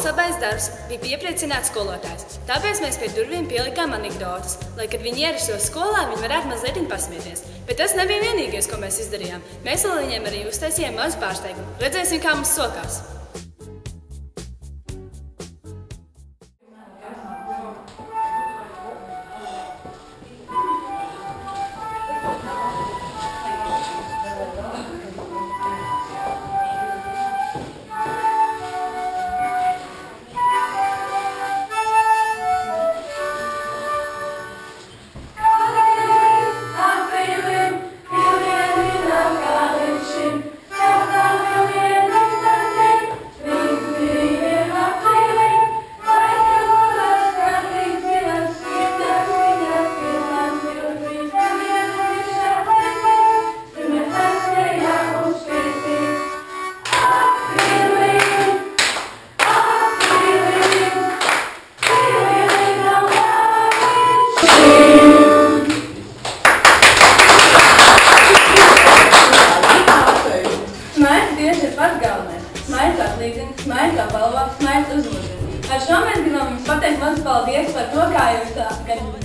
mūsu labais darbs bija piepriecināt skolotājs. Tāpēc mēs pie durvīm pielikām anekdotas, lai, kad viņi ierastos skolā, viņi varētu mazliet pasmieties. Bet tas nebija vienīgais, ko mēs izdarījām. Mēs vēl viņiem arī uztaisījām mazu pārsteigumu. Redzēsim, kā mums sokās. Smaida kā slīdzina, smaida kā balvā, smaida uzmūžina. Ar šo mēs gribam jums pateikt mazu paldies par to, kā jūs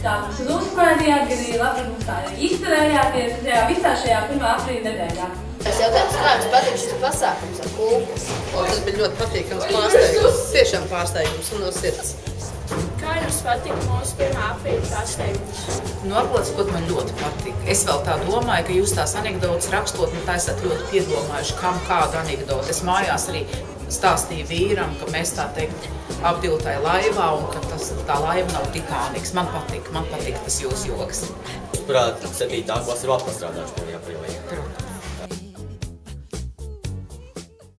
tā mums uzsmaidījāt, gan arī labprāt mums tā izturējāties visā šajā 1. aprīļa nedēļā. Es jautāju, kā jums patīk šis pasākums ar kūpus? Tas bija ļoti patīkams pārsteigums, tiešām pārsteigums un no sirds. Kā jums patīk mūsu 1. aprīļa pārsteigums? Atklāts, man ļoti patīk. Es vēl tā domāju, ka jūs tās anekdotas rakstot, tā esat ļoti piedomājuši, kam kādu anekdotu. Es mājās arī stāstīju vīram, ka mēs tā teikt apdiltāji laivā un ka tā laiva nav Titaniks. Man patīk tas jūsu joks. Prāt, 7. klase ir vēl pastrādājuši 1. aprīlī.